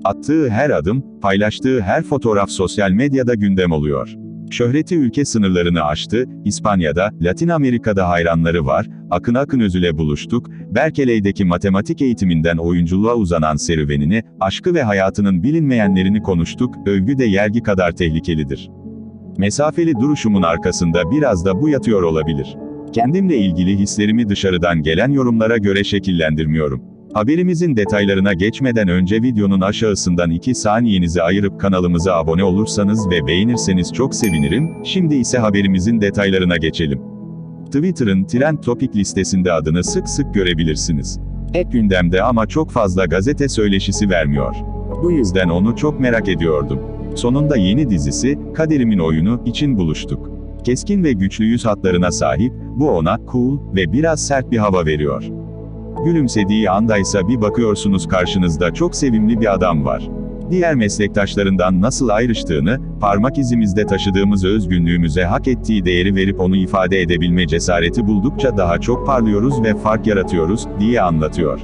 Attığı her adım, paylaştığı her fotoğraf sosyal medyada gündem oluyor. Şöhreti ülke sınırlarını aştı, İspanya'da, Latin Amerika'da hayranları var, Akın Akınözü'yle buluştuk, Berkeley'deki matematik eğitiminden oyunculuğa uzanan serüvenini, aşkı ve hayatının bilinmeyenlerini konuştuk, övgü de yergi kadar tehlikelidir. Mesafeli duruşumun arkasında biraz da bu yatıyor olabilir. Kendimle ilgili hislerimi dışarıdan gelen yorumlara göre şekillendirmiyorum. Haberimizin detaylarına geçmeden önce videonun aşağısından 2 saniyenizi ayırıp kanalımıza abone olursanız ve beğenirseniz çok sevinirim. Şimdi ise haberimizin detaylarına geçelim. Twitter'ın Trend Topic listesinde adını sık sık görebilirsiniz. Hep gündemde ama çok fazla gazete söyleşisi vermiyor. Bu yüzden onu çok merak ediyordum. Sonunda yeni dizisi, Kaderimin Oyunu, için buluştuk. Keskin ve güçlü yüz hatlarına sahip, bu ona, cool ve biraz sert bir hava veriyor. Gülümsediği andaysa bir bakıyorsunuz karşınızda çok sevimli bir adam var. Diğer meslektaşlarından nasıl ayrıştığını, parmak izimizde taşıdığımız özgünlüğümüze hak ettiği değeri verip onu ifade edebilme cesareti buldukça daha çok parlıyoruz ve fark yaratıyoruz, diye anlatıyor.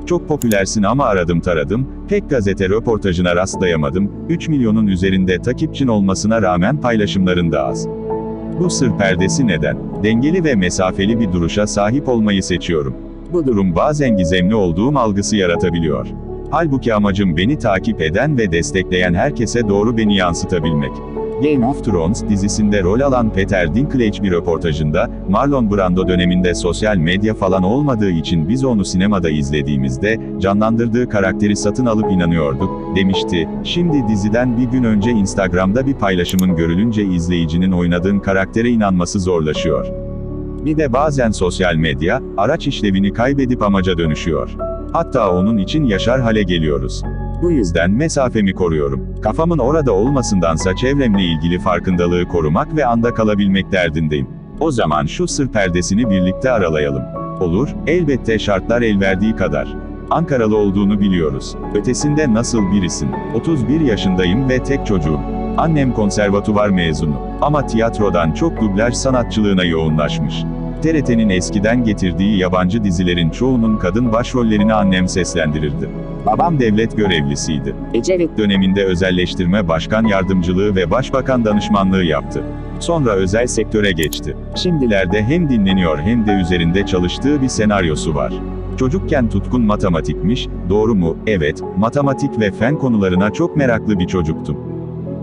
Çok popülersin ama aradım taradım, pek gazete röportajına rastlayamadım, 3 milyonun üzerinde takipçin olmasına rağmen paylaşımların da az. Bu sır perdesi neden? Dengeli ve mesafeli bir duruşa sahip olmayı seçiyorum. Bu durum bazen gizemli olduğum algısı yaratabiliyor. Halbuki amacım beni takip eden ve destekleyen herkese doğru beni yansıtabilmek. Game of Thrones dizisinde rol alan Peter Dinklage bir röportajında, Marlon Brando döneminde sosyal medya falan olmadığı için biz onu sinemada izlediğimizde, canlandırdığı karakteri satın alıp inanıyorduk, demişti. Şimdi diziden bir gün önce Instagram'da bir paylaşımın görülünce izleyicinin oynadığın karaktere inanması zorlaşıyor. Bir de bazen sosyal medya, araç işlevini kaybedip amaca dönüşüyor. Hatta onun için yaşar hale geliyoruz. Bu yüzden mesafemi koruyorum. Kafamın orada olmasındansa çevremle ilgili farkındalığı korumak ve anda kalabilmek derdindeyim. O zaman şu sır perdesini birlikte aralayalım. Olur, elbette şartlar el verdiği kadar. Ankaralı olduğunu biliyoruz. Ötesinde nasıl birisin? 31 yaşındayım ve tek çocuğum. Annem konservatuvar mezunu. Ama tiyatrodan çok dublaj sanatçılığına yoğunlaşmış. TRT'nin eskiden getirdiği yabancı dizilerin çoğunun kadın başrollerini annem seslendirirdi. Babam devlet görevlisiydi. Ecevit döneminde özelleştirme başkan yardımcılığı ve başbakan danışmanlığı yaptı. Sonra özel sektöre geçti. Şimdilerde hem dinleniyor hem de üzerinde çalıştığı bir senaryosu var. Çocukken tutkun matematikmiş, doğru mu? Evet, matematik ve fen konularına çok meraklı bir çocuktum.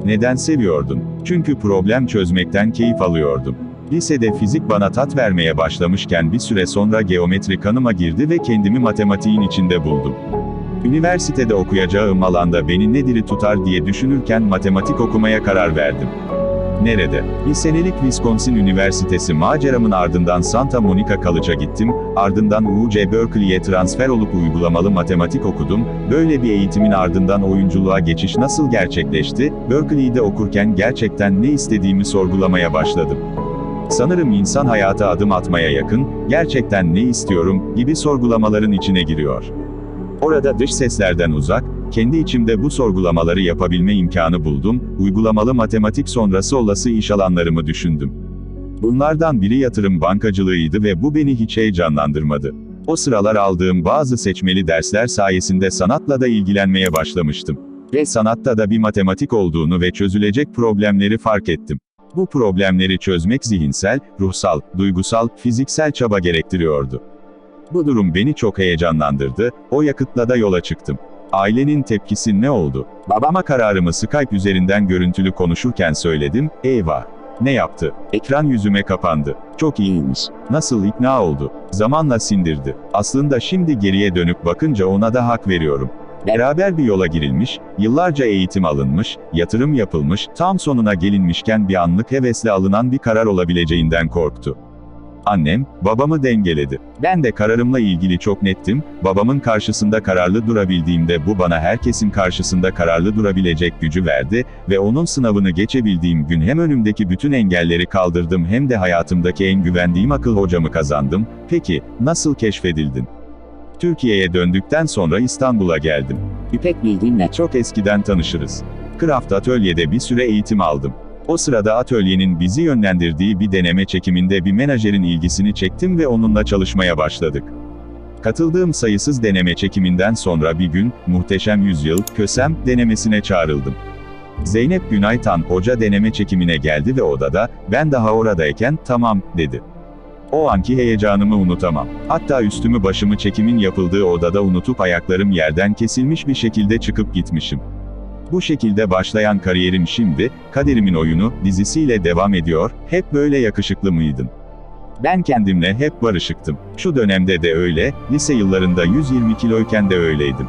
Neden seviyordun? Çünkü problem çözmekten keyif alıyordum. Lisede fizik bana tat vermeye başlamışken bir süre sonra geometri kanıma girdi ve kendimi matematiğin içinde buldum. Üniversitede okuyacağım alanda beni ne diri tutar diye düşünürken matematik okumaya karar verdim. Nerede? Bir senelik Wisconsin Üniversitesi maceramın ardından Santa Monica College'a gittim, ardından UC Berkeley'e transfer olup uygulamalı matematik okudum, böyle bir eğitimin ardından oyunculuğa geçiş nasıl gerçekleşti, Berkeley'de okurken gerçekten ne istediğimi sorgulamaya başladım. Sanırım insan hayata adım atmaya yakın, gerçekten ne istiyorum, gibi sorgulamaların içine giriyor. Orada dış seslerden uzak, kendi içimde bu sorgulamaları yapabilme imkanı buldum, uygulamalı matematik sonrası olası iş alanlarımı düşündüm. Bunlardan biri yatırım bankacılığıydı ve bu beni hiç heyecanlandırmadı. O sıralar aldığım bazı seçmeli dersler sayesinde sanatla da ilgilenmeye başlamıştım. Ve sanatta da bir matematik olduğunu ve çözülecek problemleri fark ettim. Bu problemleri çözmek zihinsel, ruhsal, duygusal, fiziksel çaba gerektiriyordu. Bu durum beni çok heyecanlandırdı, o yakıtla da yola çıktım. Ailenin tepkisi ne oldu? Babama kararımı Skype üzerinden görüntülü konuşurken söyledim, eyvah! Ne yaptı? Ekran yüzüme kapandı. Çok iyiymiş. Nasıl ikna oldu? Zamanla sindirdi. Aslında şimdi geriye dönüp bakınca ona da hak veriyorum. Beraber bir yola girilmiş, yıllarca eğitim alınmış, yatırım yapılmış, tam sonuna gelinmişken bir anlık hevesle alınan bir karar olabileceğinden korktu. Annem, babamı dengeledi. Ben de kararımla ilgili çok nettim, babamın karşısında kararlı durabildiğimde bu bana herkesin karşısında kararlı durabilecek gücü verdi ve onun sınavını geçebildiğim gün hem önümdeki bütün engelleri kaldırdım hem de hayatımdaki en güvendiğim akıl hocamı kazandım. Peki, nasıl keşfedildin? Türkiye'ye döndükten sonra İstanbul'a geldim. İpek Bilgin'le çok eskiden tanışırız. Craft Atölye'de bir süre eğitim aldım. O sırada atölyenin bizi yönlendirdiği bir deneme çekiminde bir menajerin ilgisini çektim ve onunla çalışmaya başladık. Katıldığım sayısız deneme çekiminden sonra bir gün, Muhteşem Yüzyıl, Kösem, denemesine çağrıldım. Zeynep Günaytan Hoca deneme çekimine geldi ve odada, ben daha oradayken, tamam, dedi. O anki heyecanımı unutamam. Hatta üstümü başımı çekimin yapıldığı odada unutup ayaklarım yerden kesilmiş bir şekilde çıkıp gitmişim. Bu şekilde başlayan kariyerim şimdi, Kaderimin Oyunu, dizisiyle devam ediyor, hep böyle yakışıklı mıydın? Ben kendimle hep barışıktım. Şu dönemde de öyle, lise yıllarında 120 kiloyken de öyleydim.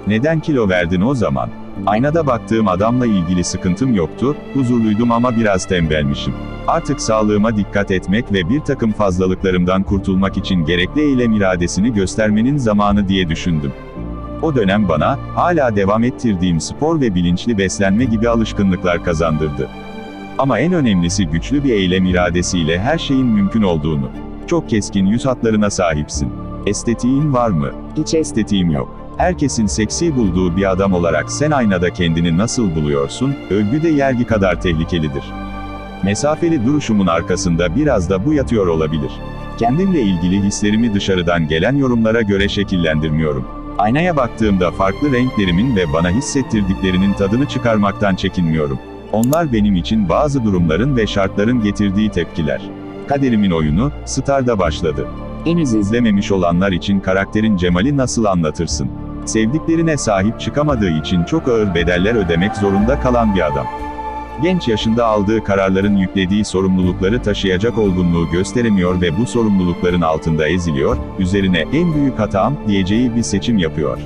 Neden kilo verdin o zaman? Aynada baktığım adamla ilgili sıkıntım yoktu, huzurluydum ama biraz tembelmişim. Artık sağlığıma dikkat etmek ve bir takım fazlalıklarımdan kurtulmak için gerekli eylem iradesini göstermenin zamanı diye düşündüm. O dönem bana, hala devam ettirdiğim spor ve bilinçli beslenme gibi alışkanlıklar kazandırdı. Ama en önemlisi güçlü bir eylem iradesiyle her şeyin mümkün olduğunu. Çok keskin yüz hatlarına sahipsin. Estetiğin var mı? Hiç estetiğim yok. Herkesin seksi bulduğu bir adam olarak sen aynada kendini nasıl buluyorsun? Övgü de yergi kadar tehlikelidir. Mesafeli duruşumun arkasında biraz da bu yatıyor olabilir. Kendimle ilgili hislerimi dışarıdan gelen yorumlara göre şekillendirmiyorum. Aynaya baktığımda farklı renklerimin ve bana hissettirdiklerinin tadını çıkarmaktan çekinmiyorum. Onlar benim için bazı durumların ve şartların getirdiği tepkiler. Kaderimin Oyunu, Star'da başladı. Henüz izlememiş olanlar için karakterin Cemal'i nasıl anlatırsın? Sevdiklerine sahip çıkamadığı için çok ağır bedeller ödemek zorunda kalan bir adam. Genç yaşında aldığı kararların yüklediği sorumlulukları taşıyacak olgunluğu gösteremiyor ve bu sorumlulukların altında eziliyor, üzerine en büyük hatam, diyeceği bir seçim yapıyor.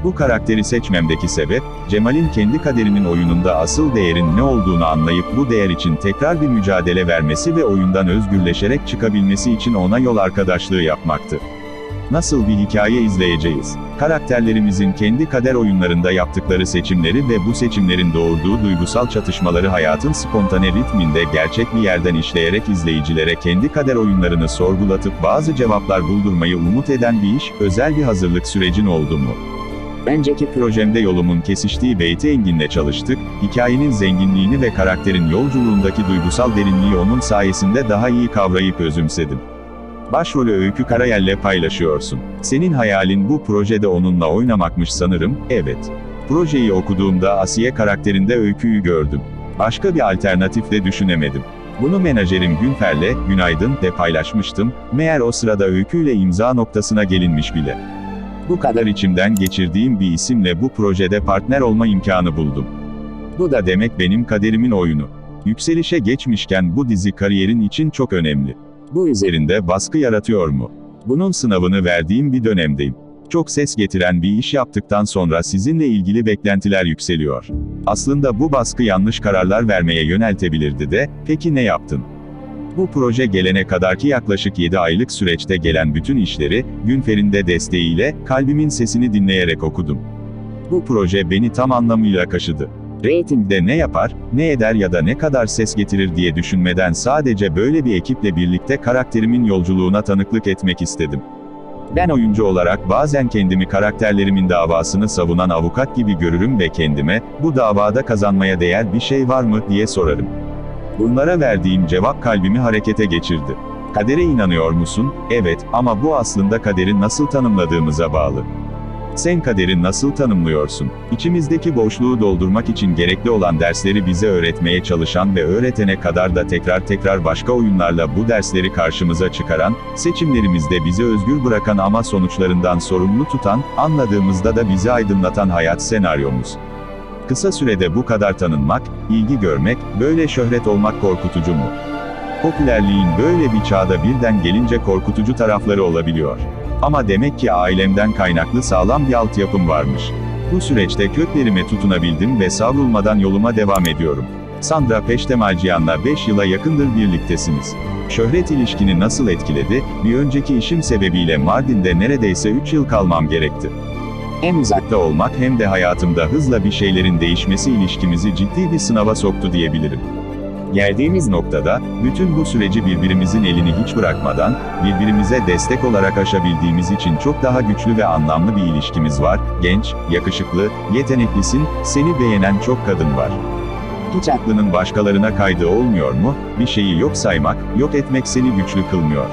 Bu karakteri seçmemdeki sebep, Cemal'in kendi kaderinin oyununda asıl değerin ne olduğunu anlayıp bu değer için tekrar bir mücadele vermesi ve oyundan özgürleşerek çıkabilmesi için ona yol arkadaşlığı yapmaktı. Nasıl bir hikaye izleyeceğiz? Karakterlerimizin kendi kader oyunlarında yaptıkları seçimleri ve bu seçimlerin doğurduğu duygusal çatışmaları hayatın spontane ritminde gerçek bir yerden işleyerek izleyicilere kendi kader oyunlarını sorgulatıp bazı cevaplar buldurmayı umut eden bir iş, özel bir hazırlık sürecin oldu mu? Önceki projemde yolumun kesiştiği Beyti Engin'le çalıştık, hikayenin zenginliğini ve karakterin yolculuğundaki duygusal derinliği onun sayesinde daha iyi kavrayıp özümsedim. Başrolü Öykü Karayel'le paylaşıyorsun. Senin hayalin bu projede onunla oynamakmış sanırım, evet. Projeyi okuduğumda Asiye karakterinde Öykü'yü gördüm. Başka bir alternatif de düşünemedim. Bunu menajerim Günfer'le, günaydın, de paylaşmıştım, meğer o sırada Öykü'yle imza noktasına gelinmiş bile. Bu kadar içimden geçirdiğim bir isimle bu projede partner olma imkanı buldum. Bu da demek benim kaderimin oyunu. Yükselişe geçmişken bu dizi kariyerin için çok önemli. Bu üzerinde baskı yaratıyor mu? Bunun sınavını verdiğim bir dönemdeyim. Çok ses getiren bir iş yaptıktan sonra sizinle ilgili beklentiler yükseliyor. Aslında bu baskı yanlış kararlar vermeye yöneltebilirdi de, peki ne yaptın? Bu proje gelene kadarki yaklaşık 7 aylık süreçte gelen bütün işleri, Günfer'in de desteğiyle, kalbimin sesini dinleyerek okudum. Bu proje beni tam anlamıyla kaşıdı. Ratingde ne yapar, ne eder ya da ne kadar ses getirir diye düşünmeden sadece böyle bir ekiple birlikte karakterimin yolculuğuna tanıklık etmek istedim. Ben oyuncu olarak bazen kendimi karakterlerimin davasını savunan avukat gibi görürüm ve kendime, bu davada kazanmaya değer bir şey var mı, diye sorarım. Bunlara verdiğim cevap kalbimi harekete geçirdi. Kadere inanıyor musun? Evet, ama bu aslında kaderi nasıl tanımladığımıza bağlı. Sen kaderi nasıl tanımlıyorsun? İçimizdeki boşluğu doldurmak için gerekli olan dersleri bize öğretmeye çalışan ve öğretene kadar da tekrar başka oyunlarla bu dersleri karşımıza çıkaran, seçimlerimizde bizi özgür bırakan ama sonuçlarından sorumlu tutan, anladığımızda da bizi aydınlatan hayat senaryomuz. Kısa sürede bu kadar tanınmak, ilgi görmek, böyle şöhret olmak korkutucu mu? Popülerliğin böyle bir çağda birden gelince korkutucu tarafları olabiliyor. Ama demek ki ailemden kaynaklı sağlam bir altyapım varmış. Bu süreçte köklerime tutunabildim ve savrulmadan yoluma devam ediyorum. Sandra Peştemalciyan'la 5 yıla yakındır birliktesiniz. Şöhret ilişkini nasıl etkiledi? Bir önceki işim sebebiyle Mardin'de neredeyse 3 yıl kalmam gerekti. Hem uzakta olmak hem de hayatımda hızla bir şeylerin değişmesi ilişkimizi ciddi bir sınava soktu diyebilirim. Geldiğimiz noktada, bütün bu süreci birbirimizin elini hiç bırakmadan, birbirimize destek olarak aşabildiğimiz için çok daha güçlü ve anlamlı bir ilişkimiz var. Genç, yakışıklı, yeteneklisin, seni beğenen çok kadın var. Hiç aklının başkalarına kaydığı olmuyor mu? Bir şeyi yok saymak, yok etmek seni güçlü kılmıyor.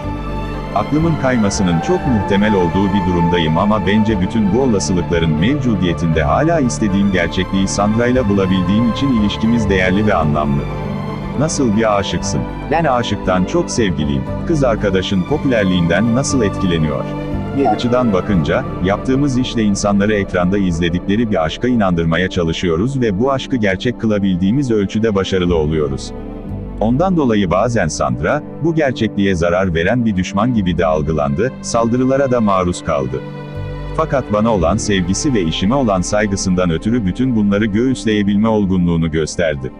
Aklımın kaymasının çok muhtemel olduğu bir durumdayım ama bence bütün bu olasılıkların mevcudiyetinde hala istediğim gerçekliği Sandra'yla bulabildiğim için ilişkimiz değerli ve anlamlı. Nasıl bir aşıksın? Ben aşıktan çok sevgiliyim. Kız arkadaşın popülerliğinden nasıl etkileniyor? Bir açıdan bakınca, yaptığımız işle insanları ekranda izledikleri bir aşka inandırmaya çalışıyoruz ve bu aşkı gerçek kılabildiğimiz ölçüde başarılı oluyoruz. Ondan dolayı bazen Sandra, bu gerçekliğe zarar veren bir düşman gibi de algılandı, saldırılara da maruz kaldı. Fakat bana olan sevgisi ve işime olan saygısından ötürü bütün bunları göğüsleyebilme olgunluğunu gösterdi.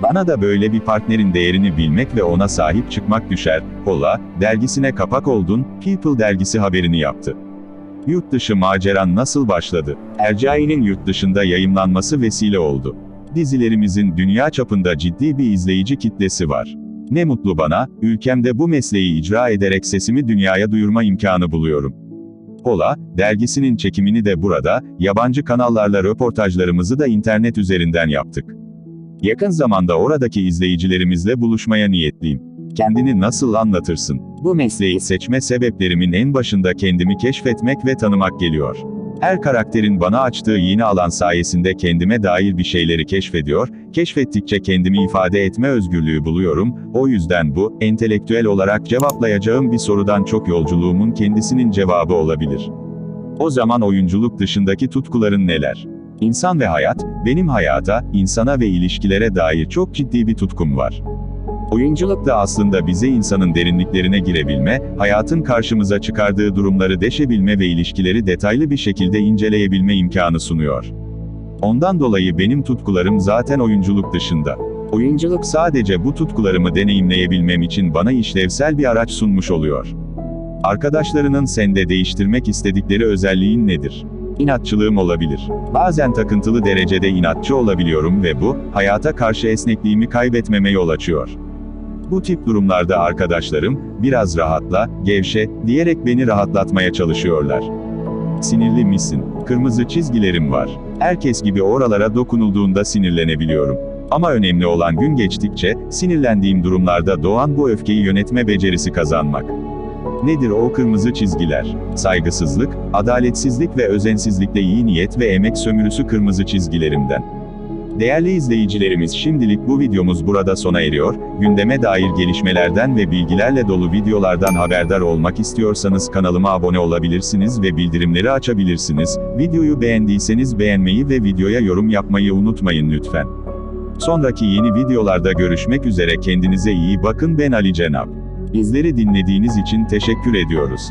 Bana da böyle bir partnerin değerini bilmek ve ona sahip çıkmak düşer. Hola, dergisine kapak oldun, People dergisi haberini yaptı. Yurt dışı maceran nasıl başladı? Hercai'nin yurt dışında yayımlanması vesile oldu. Dizilerimizin dünya çapında ciddi bir izleyici kitlesi var. Ne mutlu bana, ülkemde bu mesleği icra ederek sesimi dünyaya duyurma imkanı buluyorum. Hola, dergisinin çekimini de burada, yabancı kanallarla röportajlarımızı da internet üzerinden yaptık. Yakın zamanda oradaki izleyicilerimizle buluşmaya niyetliyim. Kendini nasıl anlatırsın? Bu mesleği seçme sebeplerimin en başında kendimi keşfetmek ve tanımak geliyor. Her karakterin bana açtığı yeni alan sayesinde kendime dair bir şeyleri keşfediyor, keşfettikçe kendimi ifade etme özgürlüğü buluyorum, o yüzden bu, entelektüel olarak cevaplayacağım bir sorudan çok yolculuğumun kendisinin cevabı olabilir. O zaman oyunculuk dışındaki tutkuların neler? İnsan ve hayat, benim hayata, insana ve ilişkilere dair çok ciddi bir tutkum var. Oyunculuk da aslında bize insanın derinliklerine girebilme, hayatın karşımıza çıkardığı durumları deşebilme ve ilişkileri detaylı bir şekilde inceleyebilme imkanı sunuyor. Ondan dolayı benim tutkularım zaten oyunculuk dışında. Oyunculuk sadece bu tutkularımı deneyimleyebilmem için bana işlevsel bir araç sunmuş oluyor. Arkadaşlarının sende değiştirmek istedikleri özelliğin nedir? İnatçılığım olabilir. Bazen takıntılı derecede inatçı olabiliyorum ve bu, hayata karşı esnekliğimi kaybetmeme yol açıyor. Bu tip durumlarda arkadaşlarım, biraz rahatla, gevşe, diyerek beni rahatlatmaya çalışıyorlar. Sinirli misin? Kırmızı çizgilerim var. Herkes gibi oralara dokunulduğunda sinirlenebiliyorum. Ama önemli olan gün geçtikçe, sinirlendiğim durumlarda doğan bu öfkeyi yönetme becerisi kazanmak. Nedir o kırmızı çizgiler? Saygısızlık, adaletsizlik ve özensizlikle iyi niyet ve emek sömürüsü kırmızı çizgilerimden. Değerli izleyicilerimiz, şimdilik bu videomuz burada sona eriyor. Gündeme dair gelişmelerden ve bilgilerle dolu videolardan haberdar olmak istiyorsanız kanalıma abone olabilirsiniz ve bildirimleri açabilirsiniz. Videoyu beğendiyseniz beğenmeyi ve videoya yorum yapmayı unutmayın lütfen. Sonraki yeni videolarda görüşmek üzere, kendinize iyi bakın. Ben Ali Cenap. Bizleri dinlediğiniz için teşekkür ediyoruz.